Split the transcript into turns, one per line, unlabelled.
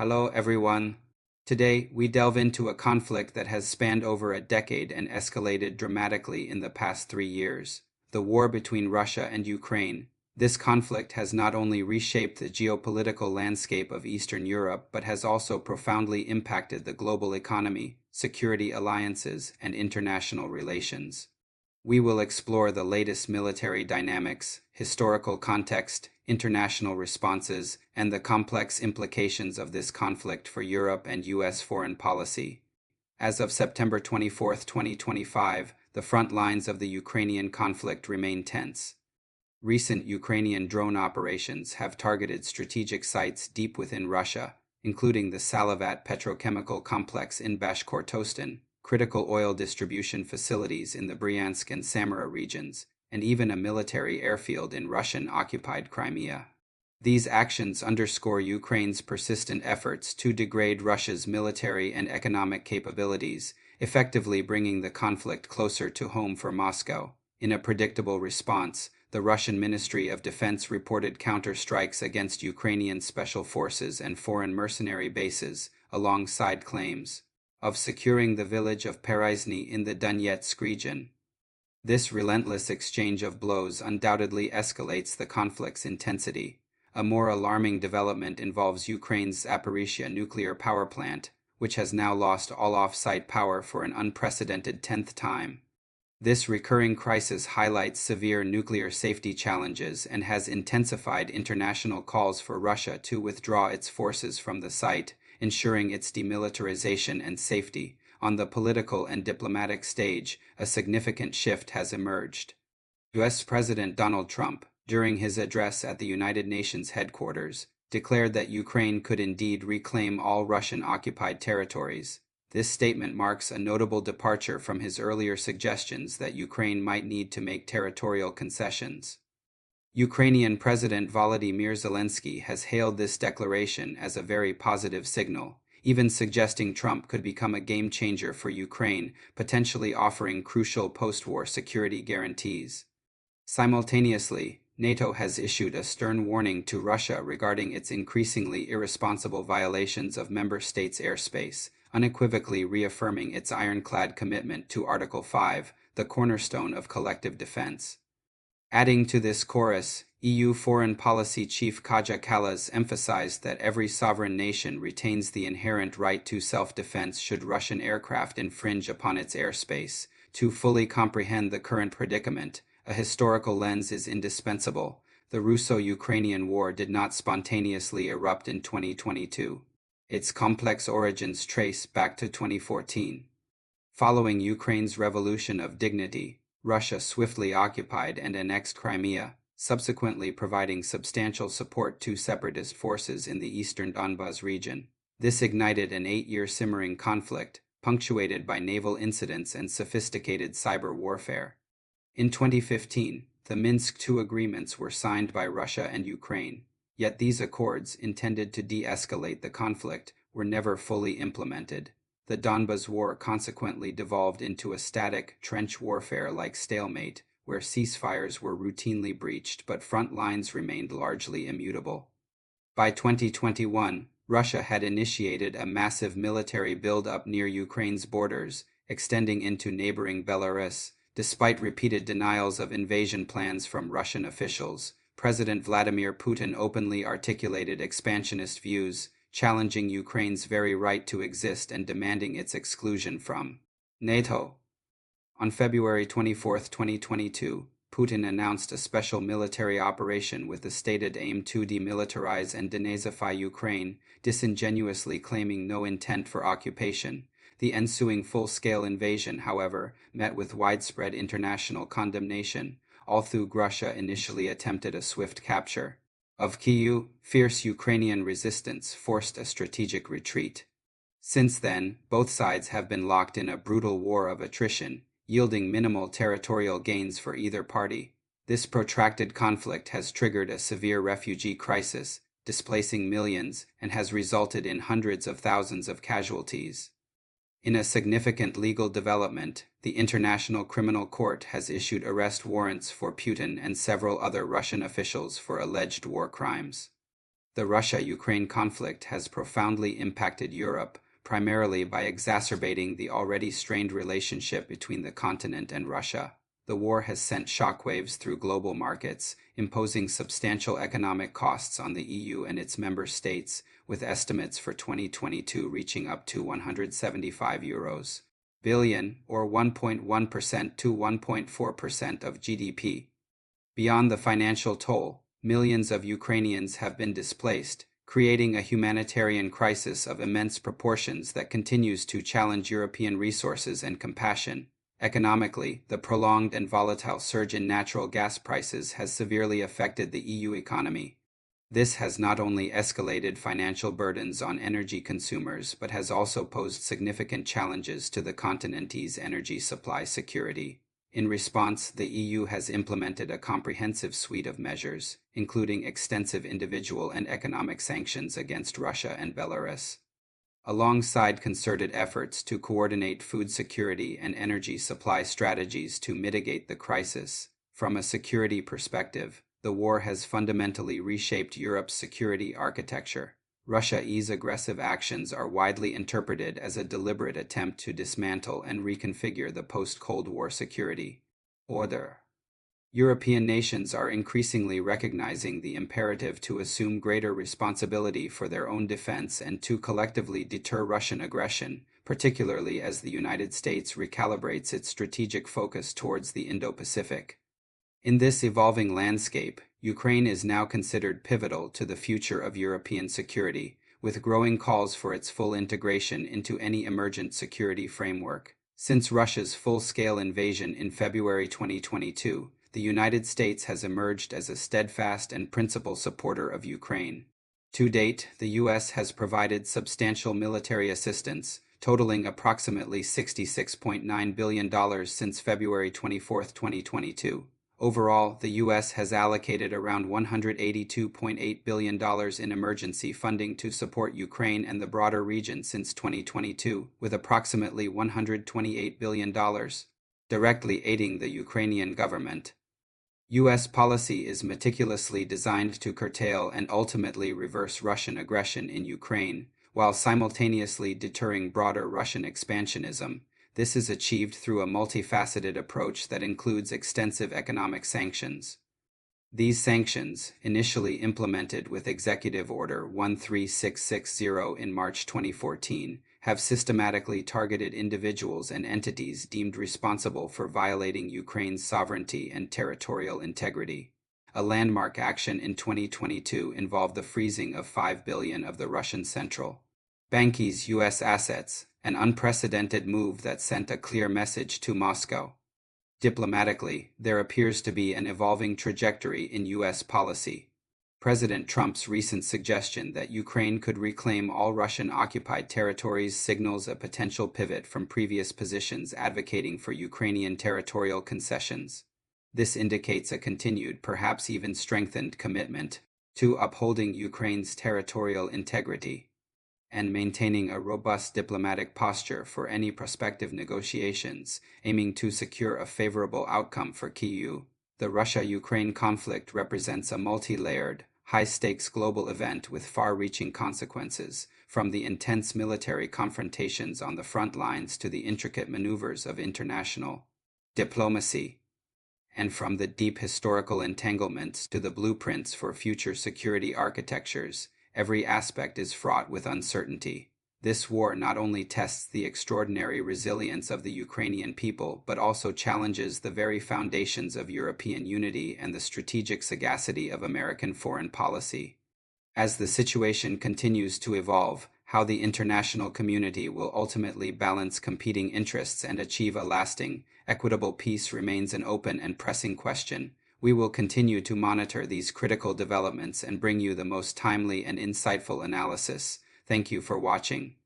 Hello, everyone. Today, we delve into a conflict that has spanned over a decade and escalated dramatically in the past 3 years: the war between Russia and Ukraine. This conflict has not only reshaped the geopolitical landscape of Eastern Europe, but has also profoundly impacted the global economy, security alliances, and international relations. We will explore the latest military dynamics, historical context, international responses, and the complex implications of this conflict for Europe and U.S. foreign policy. As of September 24, 2025, the front lines of the Ukrainian conflict remain tense. Recent Ukrainian drone operations have targeted strategic sites deep within Russia, including the Salavat petrochemical complex in Bashkortostan, critical oil distribution facilities in the Bryansk and Samara regions, and even a military airfield in Russian-occupied Crimea. These actions underscore Ukraine's persistent efforts to degrade Russia's military and economic capabilities, effectively bringing the conflict closer to home for Moscow. In a predictable response, the Russian Ministry of Defense reported counter-strikes against Ukrainian special forces and foreign mercenary bases, alongside claims of securing the village of Pereizny in the Donetsk region. This relentless exchange of blows undoubtedly escalates the conflict's intensity. A more alarming development involves Ukraine's Zaporizhzhia nuclear power plant, which has now lost all off-site power for an unprecedented 10th time. This recurring crisis highlights severe nuclear safety challenges and has intensified international calls for Russia to withdraw its forces from the site, ensuring its demilitarization and safety. On the political and diplomatic stage, a significant shift has emerged. U.S. President Donald Trump, during his address at the United Nations headquarters, declared that Ukraine could indeed reclaim all Russian-occupied territories. This statement marks a notable departure from his earlier suggestions that Ukraine might need to make territorial concessions. Ukrainian President Volodymyr Zelensky has hailed this declaration as a very positive signal, even suggesting Trump could become a game-changer for Ukraine, potentially offering crucial post-war security guarantees. Simultaneously, NATO has issued a stern warning to Russia regarding its increasingly irresponsible violations of member states' airspace, unequivocally reaffirming its ironclad commitment to Article 5, the cornerstone of collective defense. Adding to this chorus, EU Foreign Policy Chief Kaja Kallas emphasized that every sovereign nation retains the inherent right to self-defense should Russian aircraft infringe upon its airspace. To fully comprehend the current predicament, a historical lens is indispensable. The Russo-Ukrainian War did not spontaneously erupt in 2022. Its complex origins trace back to 2014. Following Ukraine's Revolution of Dignity, Russia swiftly occupied and annexed Crimea, subsequently providing substantial support to separatist forces in the eastern Donbas region. This ignited an 8-year simmering conflict, punctuated by naval incidents and sophisticated cyber warfare. In 2015, the Minsk II agreements were signed by Russia and Ukraine. Yet these accords, intended to de-escalate the conflict, were never fully implemented. The Donbas War consequently devolved into a static, trench warfare-like stalemate, where ceasefires were routinely breached but front lines remained largely immutable. By 2021, Russia had initiated a massive military build-up near Ukraine's borders, extending into neighboring Belarus. Despite repeated denials of invasion plans from Russian officials, President Vladimir Putin openly articulated expansionist views, challenging Ukraine's very right to exist and demanding its exclusion from NATO. On February 24, 2022, Putin announced a special military operation with the stated aim to demilitarize and denazify Ukraine, disingenuously claiming no intent for occupation. The ensuing full-scale invasion, however, met with widespread international condemnation. Although Russia initially attempted a swift capture of Kyiv, fierce Ukrainian resistance forced a strategic retreat. Since then, both sides have been locked in a brutal war of attrition, yielding minimal territorial gains for either party. This protracted conflict has triggered a severe refugee crisis, displacing millions, and has resulted in hundreds of thousands of casualties. In a significant legal development, the International Criminal Court has issued arrest warrants for Putin and several other Russian officials for alleged war crimes. The Russia-Ukraine conflict has profoundly impacted Europe, primarily by exacerbating the already strained relationship between the continent and Russia. The war has sent shockwaves through global markets, imposing substantial economic costs on the EU and its member states, with estimates for 2022 reaching up to €175 billion, or 1.1% to 1.4% of GDP. Beyond the financial toll, millions of Ukrainians have been displaced, creating a humanitarian crisis of immense proportions that continues to challenge European resources and compassion. Economically, the prolonged and volatile surge in natural gas prices has severely affected the EU economy. This has not only escalated financial burdens on energy consumers but has also posed significant challenges to the continent's energy supply security. In response, the EU has implemented a comprehensive suite of measures, including extensive individual and economic sanctions against Russia and Belarus. Alongside concerted efforts to coordinate food security and energy supply strategies to mitigate the crisis, from a security perspective, the war has fundamentally reshaped Europe's security architecture. Russia's aggressive actions are widely interpreted as a deliberate attempt to dismantle and reconfigure the post-Cold War security order. European nations are increasingly recognizing the imperative to assume greater responsibility for their own defense and to collectively deter Russian aggression, particularly as the United States recalibrates its strategic focus towards the Indo-Pacific. In this evolving landscape, Ukraine is now considered pivotal to the future of European security, with growing calls for its full integration into any emergent security framework. Since Russia's full-scale invasion in February 2022, the United States has emerged as a steadfast and principled supporter of Ukraine. To date, the U.S. has provided substantial military assistance, totaling approximately $66.9 billion since February 24, 2022. Overall, the U.S. has allocated around $182.8 billion in emergency funding to support Ukraine and the broader region since 2022, with approximately $128 billion directly aiding the Ukrainian government. U.S. policy is meticulously designed to curtail and ultimately reverse Russian aggression in Ukraine, while simultaneously deterring broader Russian expansionism. This is achieved through a multifaceted approach that includes extensive economic sanctions. These sanctions, initially implemented with Executive Order 13660 in March 2014, have systematically targeted individuals and entities deemed responsible for violating Ukraine's sovereignty and territorial integrity. A landmark action in 2022 involved the freezing of $5 billion of the Russian central bank's U.S. assets, an unprecedented move that sent a clear message to Moscow. Diplomatically, there appears to be an evolving trajectory in U.S. policy. President Trump's recent suggestion that Ukraine could reclaim all Russian-occupied territories signals a potential pivot from previous positions advocating for Ukrainian territorial concessions. This indicates a continued, perhaps even strengthened commitment to upholding Ukraine's territorial integrity and maintaining a robust diplomatic posture for any prospective negotiations, aiming to secure a favorable outcome for Kyiv. The Russia-Ukraine conflict represents a multi-layered, high-stakes global event with far-reaching consequences, from the intense military confrontations on the front lines to the intricate maneuvers of international diplomacy, and from the deep historical entanglements to the blueprints for future security architectures. Every aspect is fraught with uncertainty. This war not only tests the extraordinary resilience of the Ukrainian people, but also challenges the very foundations of European unity and the strategic sagacity of American foreign policy. As the situation continues to evolve, how the international community will ultimately balance competing interests and achieve a lasting, equitable peace remains an open and pressing question. We will continue to monitor these critical developments and bring you the most timely and insightful analysis. Thank you for watching.